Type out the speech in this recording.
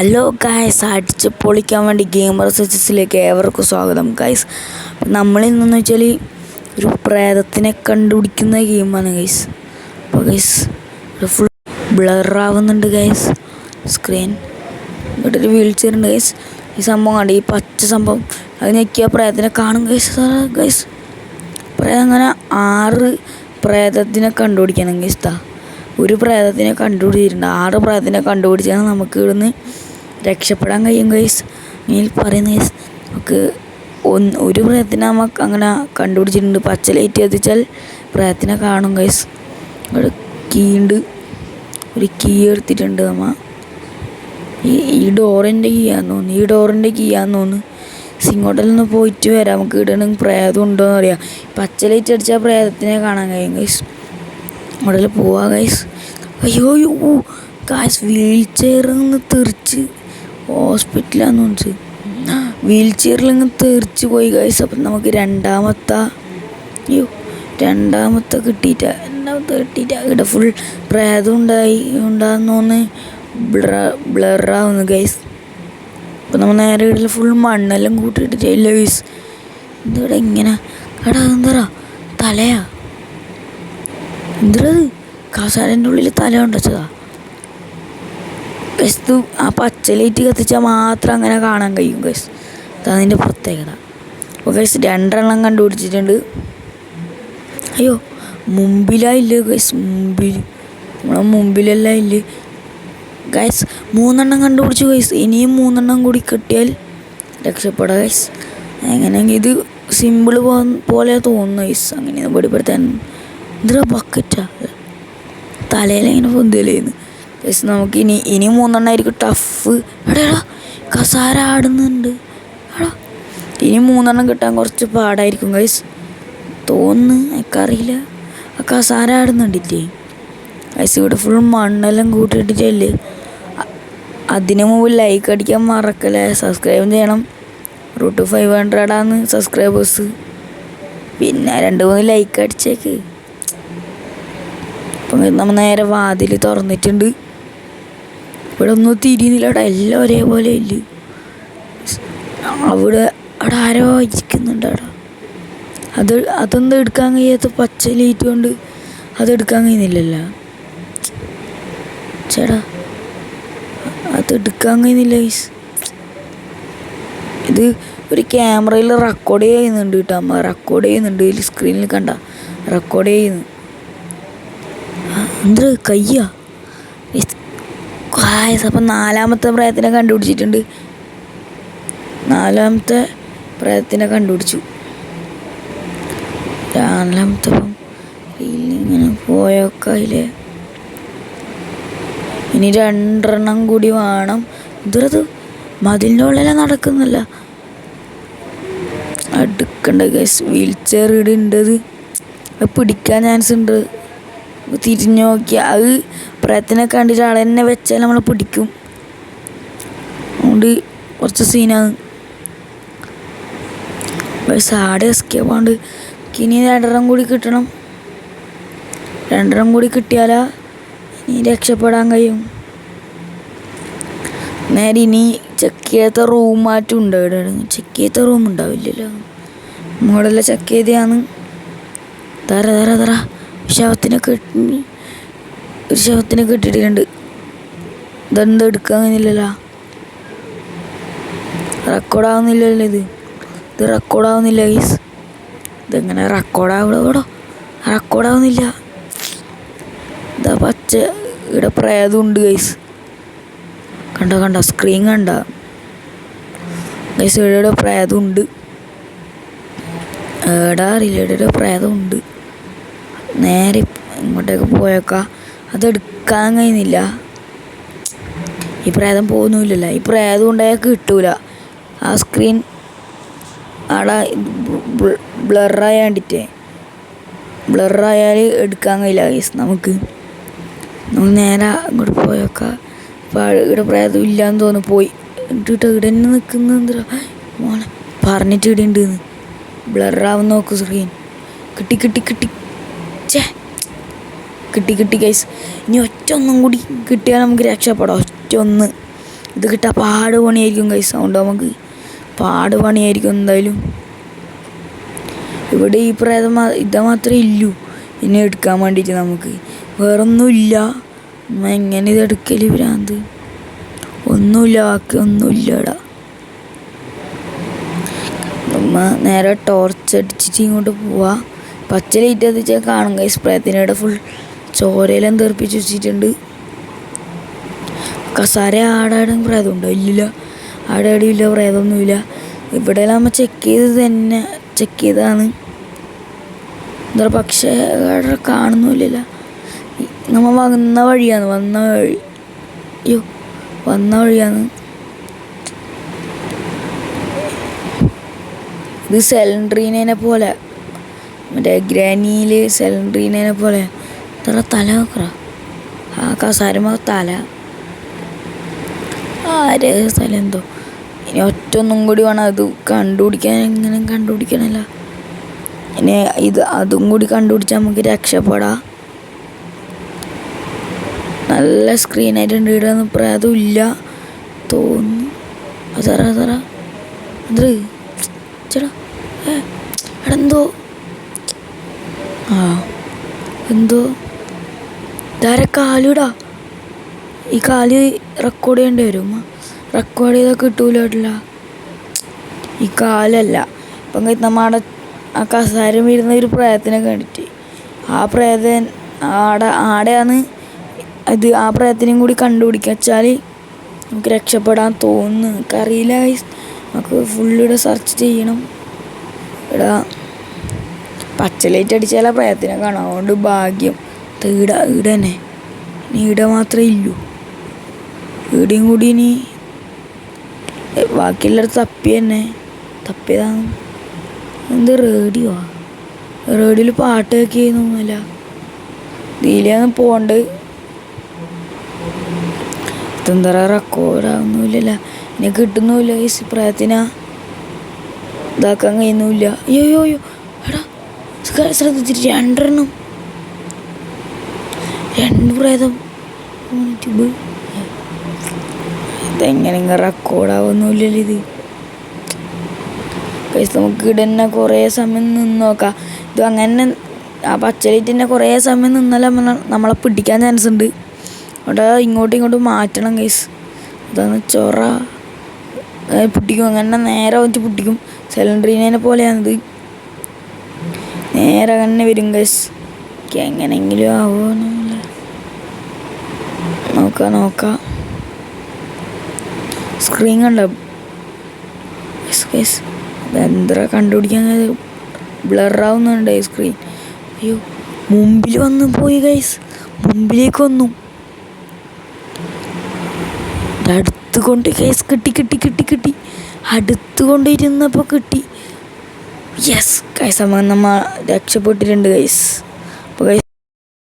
Hello guys, അടിച്ച് പൊളിക്കാൻ വേണ്ടി ഗെയിമർ സജസ്റ്റിലേക്ക് ഏവർക്കും സ്വാഗതം ഗായ്സ്. നമ്മളിന്നെന്ന് വെച്ചാൽ ഒരു പ്രേതത്തിനെ കണ്ടുപിടിക്കുന്ന ഗെയിമാണ് ഗൈസ്. അപ്പോൾ ഗൈസ് ഫുൾ ബ്ലറാവുന്നുണ്ട് ഗൈസ് സ്ക്രീൻ. ഇവിടെ ഒരു വീൽ ചെയർ ഉണ്ട് ഗൈസ്. ഈ സംഭവം കണ്ട്, ഈ പച്ച സംഭവം അത് ഞെക്കിയ പ്രേതത്തിനെ കാണും ഗൈസ്. ഗൈസ് പ്രേതം അങ്ങനെ 6 പ്രേതത്തിനെ കണ്ടുപിടിക്കണം ഗൈസ്. ഒരു പ്രേതത്തിനെ കണ്ടുപിടിച്ചിട്ടുണ്ട്. 6 പ്രേതത്തിനെ കണ്ടുപിടിച്ചാൽ നമുക്ക് ഇവിടുന്ന് രക്ഷപ്പെടാൻ കഴിയും ഗൈസ്. ഇനി പറയുന്ന ഗൈസ്, നമുക്ക് ഒരു പ്രേതത്തിനെ നമുക്ക് അങ്ങനെ കണ്ടുപിടിച്ചിട്ടുണ്ട്. പച്ച ലൈറ്റ് കത്തിച്ചാൽ പ്രേതത്തിനെ കാണും ഗൈസ്. ഇവിടെ കീ ഉണ്ട്, ഒരു കീ എടുത്തിട്ടുണ്ട് നമ്മ. ഈ ഡോറിൻ്റെ കീ ആണെന്ന് തോന്നുന്നു. ഈ ഡോറിൻ്റെ കീ ആണെന്ന് തോന്നുന്നു. ഇങ്ങോട്ടിൽ നിന്ന് പോയിട്ട് വരാം. നമുക്ക് ഇവിടെ പ്രേതം ഉണ്ടോ എന്ന് അറിയാം. പച്ച ലൈറ്റ് അടിച്ചാൽ പ്രേതത്തിനെ കാണാൻ കഴിയും ഗൈസ്. അവിടെ പോവാ ഗൈസ്. അയ്യോ ഗൈസ്, വീൽ ചെയറിൽ നിന്ന് തെറിച്ച് ഹോസ്പിറ്റലാന്ന് തോന്നിച്ച്. വീൽ ചെയറിൽ നിന്ന് തെറിച്ച് പോയി ഗൈസ്. അപ്പം നമുക്ക് രണ്ടാമത്തെ കിട്ടിയിട്ട ഇവിടെ ഫുൾ പ്രേതം ഉണ്ടാകുന്നോന്ന് ബ്ലറാവുന്നു ഗൈസ്. അപ്പം നമ്മൾ നേരെ വീട്ടിൽ ഫുൾ മണ്ണെല്ലാം കൂട്ടിയിട്ടില്ല ഗൈസ്. എന്തിവിടെ ഇങ്ങനെ എന്താ തലയാ? എന്തിനത് കസാരൻ്റെ ഉള്ളിൽ തല കൊണ്ടുവച്ചതാ ഗൈസ്. ആ പച്ച ലൈറ്റ് കത്തിച്ചാൽ മാത്രം അങ്ങനെ കാണാൻ കഴിയും ഗൈസ്. അതതിൻ്റെ പ്രത്യേകത. അപ്പോൾ ഗൈസ് 2 എണ്ണം കണ്ടുപിടിച്ചിട്ടുണ്ട്. അയ്യോ, മുമ്പിലായില്ല ഗൈസ്. നമ്മളെ മുമ്പിലെല്ലാം ഇല്ല ഗൈസ്. 3 എണ്ണം കണ്ടുപിടിച്ചു ഗൈസ്. ഇനിയും 3 എണ്ണം കൂടി കിട്ടിയാൽ രക്ഷപ്പെടാം ഗൈസ്. എങ്ങനെയെങ്കിൽ ഇത് സിമ്പിൾ പോലെ തോന്നുന്നു ഗൈസ്. അങ്ങനെ വെടിപ്പെടുത്താൻ. എന്തിനാ ബക്കറ്റാ തലയിലിങ്ങനെ പൊന്തലേന്ന് ഗൈസ്. നമുക്ക് ഇനി 3 എണ്ണമായിരിക്കും ടഫ്. എടാ കസാര ആടുന്നുണ്ട്. എടാ ഇനി 3 എണ്ണം കിട്ടാൻ കുറച്ച് പാടായിരിക്കും ഗൈസ് തോന്നുന്നു. എനിക്കറിയില്ല. ആ കസാര ആടുന്നുണ്ടില്ലേ ഗൈസ്. ഇവിടെ ഫുൾ മണ്ണെല്ലാം കൂട്ടിയിട്ടില്ലേ. അതിന് മുമ്പ് ലൈക്ക് അടിക്കാൻ മറക്കല്ലേ. സബ്സ്ക്രൈബ് ചെയ്യണം. റൂട്ട് 500 സബ്സ്ക്രൈബേഴ്സ്. പിന്നെ 2-3 ലൈക്ക് അടിച്ചേക്ക്. അപ്പം നമ്മൾ നേരെ വാതിൽ തുറന്നിട്ടുണ്ട്. ഇവിടെ ഒന്നും തിരിയുന്നില്ലടാ, എല്ലാം ഒരേപോലെ ഇല്ല. അവിടെ ആരോ ഇരിക്കുന്നുണ്ട്. അതൊന്നും എടുക്കാൻ കഴിയാത്ത പച്ച ലൈറ്റ് കൊണ്ട് അതെടുക്കാൻ കഴിയുന്നില്ലല്ലോ ചേട്ടാ. അതെടുക്കാൻ കഴിയുന്നില്ല ഗൈസ്. ഇത് ഒരു ക്യാമറയിൽ റെക്കോർഡ് ചെയ്യുന്നുണ്ട് കേട്ടോ. അമ്മ റെക്കോർഡ് ചെയ്യുന്നുണ്ട്. ഇതിൽ സ്ക്രീനിൽ കണ്ട റെക്കോർഡ് ചെയ്യുന്നു. എന്ത് കയ്യാ ഗൈസ്. അപ്പം 4-മത്തെ പ്രേതത്തിനെ കണ്ടുപിടിച്ചിട്ടുണ്ട്. 4-മത്തെ പ്രേതത്തിനെ കണ്ടുപിടിച്ചു. 4-മത്തെ ഇങ്ങനെ പോയൊക്കെ അതിലെ ഇനി 2 എണ്ണം കൂടി വേണം. ഇതൊരത് മതിലിൻ്റെ ഉള്ളിലെ നടക്കുന്നില്ല. അടുക്കണ്ട ഗൈസ്. വീൽ ചെയർ ഇവിടെ ഉണ്ടത്. അത് പിടിക്കാൻ ചാൻസ് ഉണ്ട്. തിരിഞ്ഞു നോക്കിയാൽ അത് പ്രേതത്തിനെ കണ്ടിട്ട് ആളെ തന്നെ വെച്ചാൽ നമ്മളെ പിടിക്കും. അതുകൊണ്ട് കുറച്ച് സീനാണ് ഗൈസ്. ആടെ എസ്കേപ്പ് ആണ്ട്. ഇനി 2 എണ്ണം കൂടി കിട്ടണം. 2 എണ്ണം കൂടി കിട്ടിയാലാ ഇനി രക്ഷപ്പെടാൻ കഴിയും. നേരെ ഇനി ചെക്ക് ചെയ്യാത്ത റൂം മാറ്റും ഉണ്ട്. ഇവിടെ ചെക്ക് ചെയ്യാത്ത റൂം ഉണ്ടാവില്ലല്ലോ. മോഡെല്ലാം ചെക്ക് ചെയ്തതാണ്. തറ ഒരു ശവത്തിനെ കിട്ടിയിട്ടുണ്ട്. ഇതെന്താ എടുക്കാൻ കഴിയുന്നില്ലല്ലോ. റെക്കോർഡാവുന്നില്ലല്ലോ. ഇത് റെക്കോർഡാവുന്നില്ല ഗൈസ്. ഇതെങ്ങനെ റെക്കോർഡാവുന്നില്ല. ഇതാ പച്ച ഇവിടെ പ്രേതമുണ്ട് ഗൈസ്. കണ്ട സ്ക്രീൻ കണ്ട ഗൈസ്. ഇവിടെ പ്രേതമുണ്ട്. അറിയില്ല. ഇവിടെ പ്രേതമുണ്ട്. നേരെ ഇങ്ങോട്ടേക്ക് പോയേക്കാം. അതെടുക്കാൻ കഴിയുന്നില്ല. ഈ പ്രേതം പോകുന്നില്ലല്ലോ. ഈ പ്രേതം ഉണ്ടായാൽ കിട്ടൂല. ആ സ്ക്രീൻ അവിടെ ബ്ലറായാൽ എടുക്കാൻ കഴിയില്ല ഗൈസ്. നമുക്ക് നേരെ ഇങ്ങോട്ട് പോയേക്കാം. ഇപ്പോൾ ഇവിടെ പ്രേതം ഇല്ലയെന്ന് തോന്നുന്നു. പോയി ഇട്ടിട്ട് ഇവിടെ തന്നെ നിൽക്കുന്ന എന്തിനാ മോനെ പറഞ്ഞിട്ട് ഇവിടെ ഉണ്ടെന്ന്. ബ്ലറാവും നോക്കൂ സ്ക്രീൻ. കിട്ടി ഗൈസ്. ഇനി ഒറ്റ ഒന്നും കൂടി കിട്ടിയാൽ നമുക്ക് രക്ഷപ്പെടാം. ഒറ്റ ഒന്ന് ഇത് കിട്ടാൻ പാട് പണിയായിരിക്കും ഗൈസ്. അതുകൊണ്ട് നമുക്ക് പാട് പണിയായിരിക്കും എന്തായാലും. ഇവിടെ ഈ പ്രേതം ഇത് മാത്രമേ ഇല്ലൂ ഇനി എടുക്കാൻ വേണ്ടിയിട്ട്. നമുക്ക് വേറൊന്നുമില്ല. എങ്ങനെ ഇത് എടുക്കല് ഭ്രാന്ത്? ഒന്നുമില്ല, ബാക്കി ഒന്നുമില്ല ഇവിടെ. നമ്മ നേരെ ടോർച്ച് അടിച്ചിട്ട് ഇങ്ങോട്ട് പോവാ. പച്ച ലൈറ്റ് എത്തിച്ചാൽ കാണും ഗൈസ്. പ്രേതത്തിനിടെ ഫുൾ ചോരയെല്ലാം തെറിപ്പിച്ച് വെച്ചിട്ടുണ്ട്. കസാര ആടാടും പ്രേതമുണ്ടോ? ഇല്ലില്ല, ആടാടും ഇല്ല, പ്രേതമൊന്നുമില്ല. ഇവിടെ നമ്മൾ ചെക്ക് ചെയ്തതാണ്. എന്താ പക്ഷേ അവിടെ കാണുന്നില്ല. നമ്മൾ വന്ന വഴിയാണ്. വന്ന വഴിയാണ്. ഇത് സെലൻഡ്രീനെ പോലെ, മറ്റേ ഗ്രാനിയിൽ സെലൻഡ്രീനെ പോലെ. ഇത്ര തല നോക്കറ, ആ കസാരമ തല ആരെ സ്ഥലം എന്തോ. ഇനി ഒറ്റൊന്നും കൂടി വേണം അത് കണ്ടുപിടിക്കാൻ. എങ്ങനെ കണ്ടുപിടിക്കണല്ല ഇനി അതും കൂടി കണ്ടുപിടിച്ചാൽ നമുക്ക് രക്ഷപ്പെടാം. നല്ല സ്ക്രീനായിട്ടുണ്ട്. ഇവിടെ ഒന്നും പ്രേതം ഇല്ല തോന്നുന്നു. അതറ അത് ചേട്ടാ എടോ എന്തോ ഇതാരെ കാലിടാ. ഈ കാല് റെക്കോർഡ് ചെയ്യേണ്ടി വരും. റെക്കോർഡ് ചെയ്താൽ കിട്ടൂല. ഈ കാലല്ല. അപ്പം നമ്മുടെ ആ കസാരം വരുന്ന ഒരു പ്രേതത്തിനെ കണ്ടിട്ട് ആ പ്രേതൻ ആടെയാണ് ഇത്. ആ പ്രേതത്തിനെയും കൂടി കണ്ടുപിടിക്കുക വെച്ചാൽ നമുക്ക് രക്ഷപ്പെടാൻ തോന്നുന്നു. എനിക്കറിയില്ല. നമുക്ക് ഫുള്ളിവിടെ സെർച്ച് ചെയ്യണം. ഇവിടെ പച്ച ലൈറ്റ് അടിച്ചാൽ ആ പ്രേതത്തിനെ കാണാം. അതുകൊണ്ട് ഭാഗ്യം. ഈടെ തന്നെ ഇനി ഈടെ മാത്രമേ ഇല്ലൂ. ഈടെയും കൂടി ഇനി ബാക്കിയുള്ളവർ തപ്പിയതാണ്. എന്ത് റേഡിയോയിൽ പാട്ട് കേൾക്കുന്നൊന്നുമില്ല. ഇതിലാണ് പോണ്ട്. ഇതെന്താ റെക്കോർഡാവുന്നില്ല. ഇനി കിട്ടുന്നുമില്ല. ഈ പ്രേതത്തിനെ ഇതാക്കാൻ കഴിയുന്നില്ല. അയ്യോ എടാ ശ്രദ്ധിച്ചിട്ട് 2 പ്രേതം. ഇതെങ്ങനെ റെക്കോർഡാവുന്നില്ലല്ലോ ഇത്. നമുക്ക് ഇവിടെ തന്നെ കുറേ സമയം നിന്ന് നോക്കാം. ഇത് അങ്ങനെ ആ പച്ചലൈറ്റ് തന്നെ കുറേ സമയം നിന്നാലേ നമ്മളെ പിടിക്കാൻ ചാൻസ് ഉണ്ട്. അവിടെ ഇങ്ങോട്ടും മാറ്റണം ഗൈസ്. അതാണ് ചൊറ പൊട്ടിക്കും. അങ്ങനെ നേരെ വന്നിട്ട് പൊട്ടിക്കും. സിലിണ്ടറിനെ പോലെയാണിത്. നേരെ അങ്ങനെ വരും ഗൈസ്. എങ്ങനെയെങ്കിലും ആവുമെന്നില്ല. നോക്കാം. സ്ക്രീൻ കണ്ട ഗൈസ്. എന്താ കണ്ടുപിടിക്കാൻ ബ്ലറാവുന്നുണ്ട് ഈ സ്ക്രീൻ. അയ്യോ മുമ്പിൽ വന്നു പോയി ഗൈസ്. മുമ്പിലേക്ക് വന്നു. അടുത്ത് കൊണ്ട് ഗൈസ് കിട്ടി. അടുത്ത് കൊണ്ടിരുന്നപ്പോൾ കിട്ടി. യെസ് ഗൈസ്, നമ്മൾ രക്ഷപ്പെട്ടിട്ടുണ്ട് ഗൈസ്.